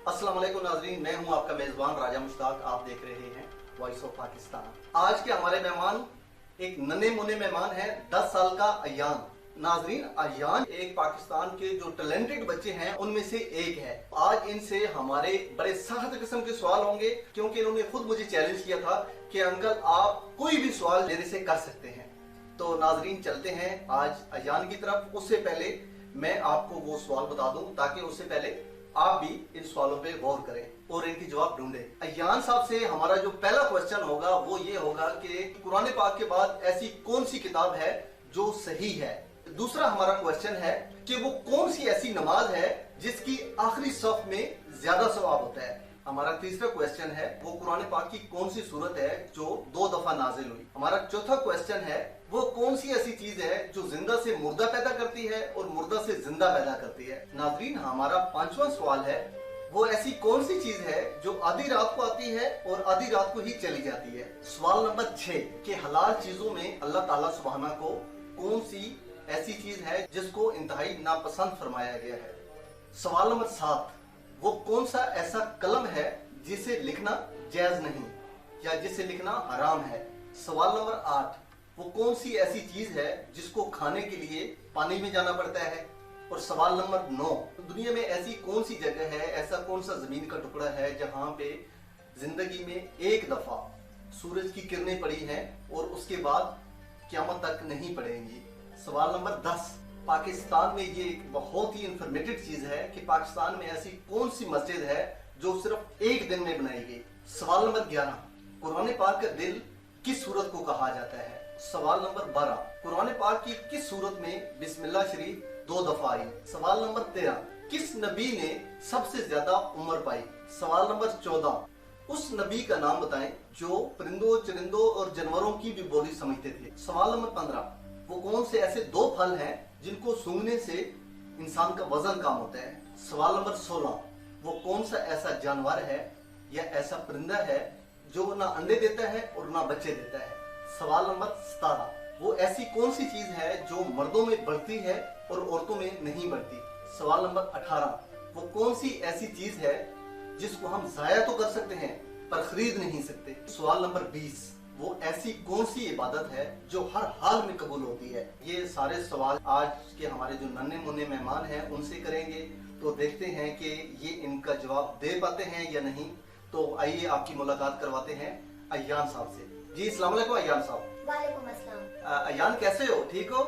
अस्सलाम वालेकुम नाज़रीन, मैं हूं आपका मेज़बान राजा मुश्ताक। आप देख रहे हैं वॉइस ऑफ पाकिस्तान। आज के हमारे मेहमान एक नन्हे मुन्ने मेहमान हैं, 10 साल का अयान। नाज़रीन, अयान एक पाकिस्तान के जो टैलेंटेड बच्चे हैं उनमें से एक है। आज इनसे हमारे बड़े सख्त किस्म के सवाल होंगे, क्योंकि इन्होंने खुद मुझे चैलेंज किया था कि अंकल आप कोई भी सवाल मेरे से कर सकते हैं। तो नाज़रीन, चलते हैं आज अयान की तरफ। उससे पहले मैं आपको वो सवाल बता दूं, ताकि उससे पहले आप भी इन सवालों पे गौर करें और इनके जवाब ढूंढें। अयान साहब से हमारा जो पहला क्वेश्चन होगा वो ये होगा कि कुरान पाक के बाद ऐसी कौन सी किताब है जो सही है। दूसरा हमारा क्वेश्चन है कि वो कौन सी ऐसी नमाज है जिसकी आखिरी सफ में ज्यादा सवाब होता है। हमारा तीसरा क्वेश्चन है वो कुरान पाक की कौन सी सूरत है जो 2 दफा नाजिल हुई। हमारा चौथा क्वेश्चन है वो कौन सी ऐसी चीज है जो जिंदा से मुर्दा पैदा करती है और मुर्दा से जिंदा पैदा करती है। नाज़रीन, हमारा 5वां सवाल है वो ऐसी कौन सी चीज है जो आधी रात को आती है और आधी रात को ही चली जाती है। सवाल नंबर 6 कि हलाल चीजों में अल्लाह ताला सुब्हाना को कौन सी ऐसी चीज है जिसको इंतहाई नापसंद फरमाया गया है। सवाल नंबर 7 वो कौन सा ऐसा कलम है जिसे लिखना जायज नहीं या जिसे लिखना हराम है। सवाल नंबर 8 वो कौन सी ऐसी चीज है जिसको खाने के लिए पानी में जाना पड़ता है। और सवाल नंबर 9 दुनिया में ऐसी कौन सी जगह है, ऐसा कौन सा जमीन का टुकड़ा है जहां पे जिंदगी में एक दफा सूरज की किरणें पड़ी हैं और उसके बाद क़यामत तक नहीं पड़ेंगी। सवाल नंबर 10 पाकिस्तान में ये एक बहुत ही इंफॉर्मेटिव चीज है कि पाकिस्तान में ऐसी कौन सी मस्जिद है जो सिर्फ एक दिन में बनाई गई। सवाल नंबर 11 कुरान पाक का दिल किस सूरत को कहा जाता है। सवाल नंबर 12 कुरान पाक की किस सूरत में बिस्मिल्लाह शरीफ 2 दफा आई। सवाल नंबर 13 किस नबी ने सबसे ज्यादा उम्र पाई। सवाल नंबर 14 उस नबी का नाम बताएं जो परिंदों, चरिंदों और जानवरों की भी बोली समझते थे। सवाल नंबर 15 वो कौन से ऐसे 2 फल हैं जिनको सूंघने से इंसान का वजन कम होता है। सवाल नंबर 16 वो कौन सा ऐसा जानवर है या ऐसा परिंदा है जो ना अंडे देता है और ना बच्चे देता है। सवाल नंबर 17 वो ऐसी कौन सी चीज है जो मर्दों में बढ़ती है और औरतों में नहीं बढ़ती। सवाल नंबर 18 वो कौन सी ऐसी चीज है जिसको हम जाया तो कर सकते हैं पर खरीद नहीं सकते। सवाल नंबर 20 वो ऐसी कौन सी इबादत है जो हर हाल में कबूल होती है। ये सारे सवाल आज के हमारे जो नन्हे मुन्ने मेहमान हैं उनसे करेंगे, तो देखते हैं कि ये इनका जवाब दे पाते हैं या नहीं। तो आइए आपकी मुलाकात करवाते हैं अयान साहब से। जी अस्सलाम वालेकुम अयान साहब। वालेकुम अस्सलाम। अयान कैसे हो, ठीक हो?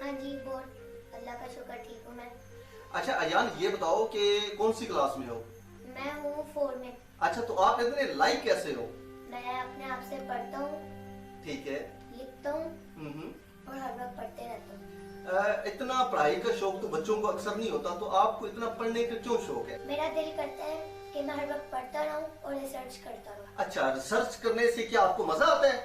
हाँ जी, बहुत अल्लाह का शुक्र, ठीक हूँ मैं। अच्छा अयान, ये बताओ कि कौन सी क्लास में हो? मैं हूँ 4 में। अच्छा, तो आप इतने लाइक कैसे हो? मैं अपने आप से पढ़ता हूँ, ठीक है, लिखता हूँ और हर वक्त पढ़ते रहता हूँ। इतना पढ़ाई का शौक तो बच्चों को अक्सर नहीं होता, तो आपको इतना पढ़ने का क्यों शौक है? मेरा दिल करता है कि मैं हर वक्त पढ़ता रहूँ और रिसर्च करता रहूँ। अच्छा, रिसर्च करने से क्या आपको मजा आता है?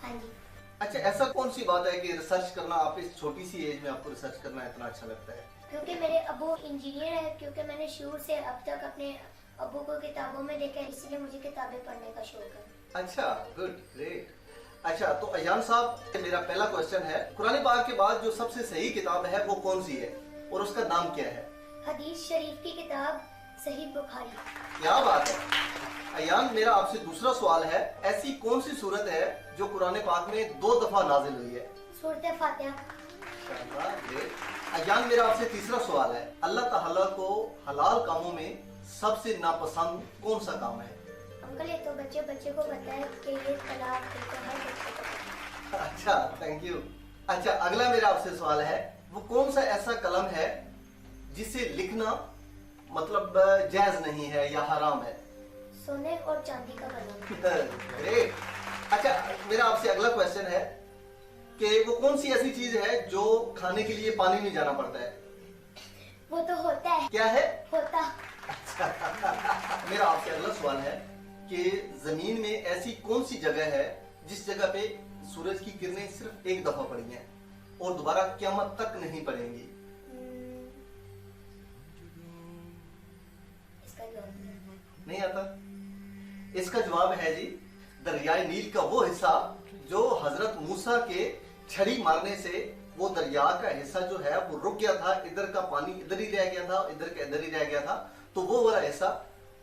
हाँ जी। अच्छा, ऐसा कौन सी बात है कि रिसर्च करना, आप इस छोटी सी एज में आपको रिसर्च करना इतना अच्छा लगता है? क्योंकि मेरे अबू इंजीनियर है, क्योंकि मैंने शुरू से अब तक अपने अबू को किताबों में देखा है, इसलिए मुझे किताबें पढ़ने का शौक है। अच्छा, गुड, ग्रेट। अच्छा, तो अयान साहब, मेरा पहला क्वेश्चन है कुरान पाक के बाद जो सबसे सही किताब है वो कौन सी है और उसका नाम क्या है? हदीस शरीफ की किताब सही बुखारी। क्या बात है। अयान, मेरा आपसे दूसरा सवाल है ऐसी कौन सी सूरत है जो कुरान पाक में 2 दफा नाजिल हुई है? सूरत फातिहा। अयान, मेरा आपसे तीसरा सवाल है अल्लाह ताला को हलाल कामों में सबसे नापसंद कौन सा काम है? अंकल, ये तो बच्चे को पता है कि ये तलाक देते हैं बच्चे को पता है। अच्छा, थैंक यू। अच्छा, अगला मेरा आपसे सवाल है वो कौन सा ऐसा कलम है जिसे लिखना मतलब जायज नहीं है या हराम है? सोने और चांदी का कलम। ग्रेट। अच्छा, मेरा आपसे अगला क्वेश्चन है कि वो कौन सी ऐसी चीज है जो खाने के लिए पानी में जाना पड़ता है? वो तो होता है। क्या है? होता। अच्छा। मेरा आपसे अगला सवाल है कि जमीन में ऐसी कौन सी जगह है जिस जगह पे सूरज की किरणें सिर्फ एक दफा पड़ी हैं और दोबारा क़यामत तक नहीं पड़ेंगी? इसका जवाब नहीं आता। इसका जवाब है जी दरियाए नील का वो हिस्सा जो हजरत मूसा के छड़ी मारने से वो दरिया का हिस्सा जो है वो रुक गया था, इधर का पानी इधर ही रह गया था, इधर का इधर ही रह गया था, तो वो वाला हिस्सा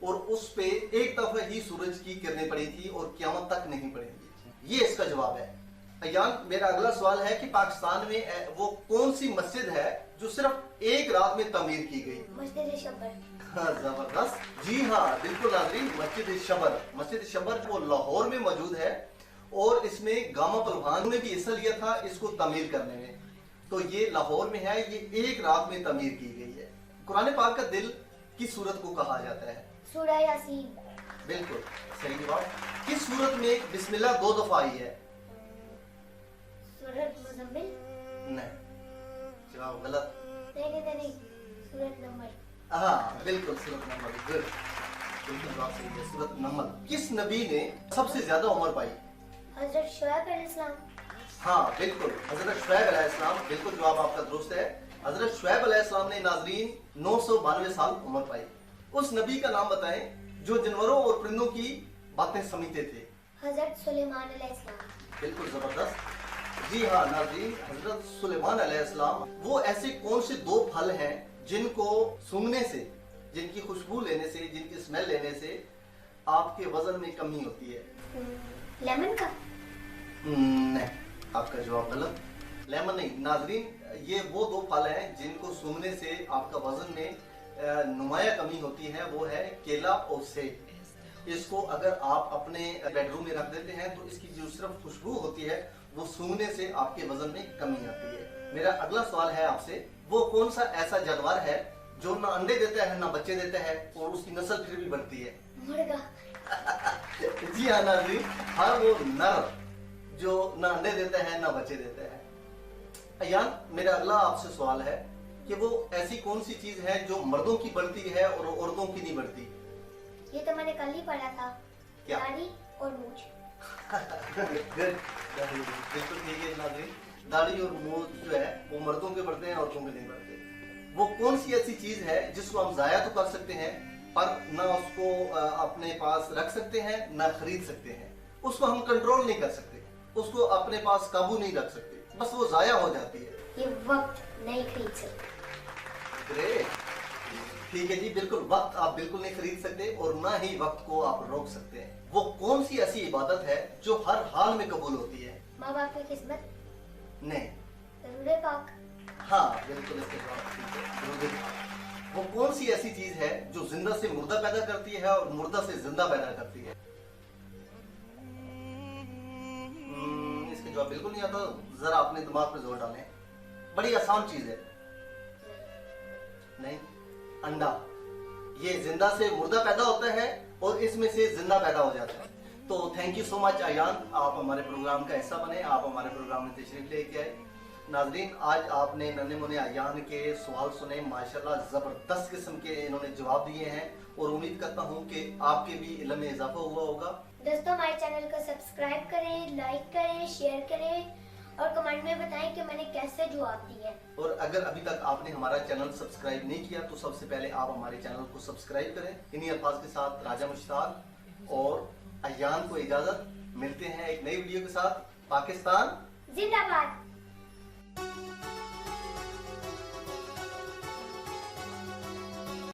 और उस पे एक दफा ही सूरज की किरणें पड़ी थी और क़यामत तक नहीं पड़ेंगी? ये इसका जवाब है। अयान, मेरा अगला सवाल है कि पाकिस्तान में वो कौन सी मस्जिद है जो सिर्फ एक रात में तामीर की गई? मस्जिद शब्बर। हाँ, जबरदस्त। जी हाँ, बिल्कुल नाज़रीन, मस्जिद शबर। मस्जिद शबर वो लाहौर में मौजूद है और इसमें गामा पलवान ने भी हिस्सा लिया था इसको तामीर करने में। तो ये लाहौर में है, ये एक रात में तामीर की गई है। कुरान पाक का दिल किस सूरत को कहा जाता है? सूरह यासीन। बिल्कुल सही जवाब। किस सूरत में बिस्मिल्लाह 2 दफा आई है? सूरत मुज़म्मिल। नहीं, जवाब गलत। नहीं, सूरत नमल। हाँ बिल्कुल, सूरत नमल। गुड, बिल्कुल जवाब सही है, सूरत नमल। किस नबी ने सबसे ज्यादा उम्र पाई? हजरत शुएब अलैहिस्सलाम। हाँ बिल्कुल, हजरत शुएब अलैहिस्सलाम। बिल्कुल जवाब आपका दुरुस्त है। हजरत शुएब अलैहिस्सलाम ने नाज़रीन 992 साल उम्र पाई। उस नबी का नाम बताएं जो जानवरों और परिंदों की बातें समझते थे। हजरत सुलेमान अलैहिस्सलाम। बिल्कुल जबरदस्त। जी हाँ नाज़रीन, हजरत सुलेमान अलैहिस्सलाम वो ऐसे कौन से 2 फल हैं जिनको सूंघने से, जिनकी खुशबू लेने से, जिनकी स्मेल लेने से आपके वजन में कमी होती है? लेमन का। नहीं, आपका जवाब गलत। लेमन नहीं नाज़रीन, ये वो 2 फल हैं जिनको सूंघने से आपका वजन में नुमाया कमी होती है। वो है केला और सेब। इसको अगर आप अपने बेडरूम में रख देते हैं तो इसकी जो सिर्फ खुशबू होती है वो सूंघने से आपके वजन में कमी आती है। मेरा अगला सवाल है आपसे, वो कौन सा ऐसा जानवर है जो ना अंडे देता है ना बच्चे देता है और उसकी नस्ल फिर भी बढ़ती है? मुर्गा। जी हाँ नाज़रीन, हाँ वो नर जो ना अंडे देता है ना बच्चे देता है। अयान, मेरा अगला आपसे सवाल है कि वो ऐसी कौन सी चीज है जो मर्दों की बढ़ती है और औरतों की नहीं बढ़ती? ये तो मैंने कल ही पढ़ा था। क्या? दाढ़ी और मूंछ। Good. बिल्कुल ठीक है नाज़रीन, दाढ़ी और मूंछ जो है वो मर्दों के बढ़ते हैं, औरतों के नहीं बढ़ते। वो कौन सी ऐसी चीज है जिसको हम जाया तो कर सकते हैं पर ना उसको अपने पास रख सकते हैं ना खरीद सकते हैं? उसको हम कंट्रोल नहीं कर सकते, उसको अपने पास काबू नहीं रख सकते, बस वो जाया हो जाती है। ये वक्त नहीं खरीद सकते। ग्रेट, ठीक है जी, बिल्कुल वक्त आप बिल्कुल नहीं खरीद सकते और ना ही वक्त को आप रोक सकते हैं। वो कौन सी ऐसी इबादत है जो हर हाल में कबूल होती है? माँ बाप की किस्मत। नहीं। दरूद पाक। हाँ बिल्कुल, इसका जवाब ठीक है, दरूद पाक। वो कौन सी ऐसी चीज है जो जिंदा से मुर्दा पैदा करती है और मुर्दा से जिंदा पैदा करती है? इसका जवाब बिल्कुल नहीं आता, जरा अपने दिमाग पे जोर डालें। बड़ी आसान चीज है। नहीं, अंडा। ये जिंदा से मुर्दा पैदा होता है और इसमें से जिंदा पैदा हो जाता है। तो thank you so much Ayaan, आप हमारे प्रोग्राम का हिस्सा बने, आप हमारे प्रोग्राम में तशरीफ लेके आए। नाजरीन, आज आपने नन्हे मुन्ने अयान के सवाल सुने, माशाल्लाह जबरदस्त किस्म के इन्होंने जवाब दिए हैं और उम्मीद करता हूँ कि आपके भी इल्म में इजाफा हुआ होगा। दोस्तों, हमारे चैनल को सब्सक्राइब करें, लाइक करें, शेयर करें और कमेंट में बताएं कि मैंने कैसे जवाब दिए। और अगर अभी तक आपने हमारा चैनल सब्सक्राइब नहीं किया तो सबसे पहले आप हमारे चैनल को सब्सक्राइब करें। इन्हीं अल्फाज के साथ राजा मुश्ताक और अयान को इजाजत, मिलते हैं एक नई वीडियो के साथ। पाकिस्तान जिंदाबाद।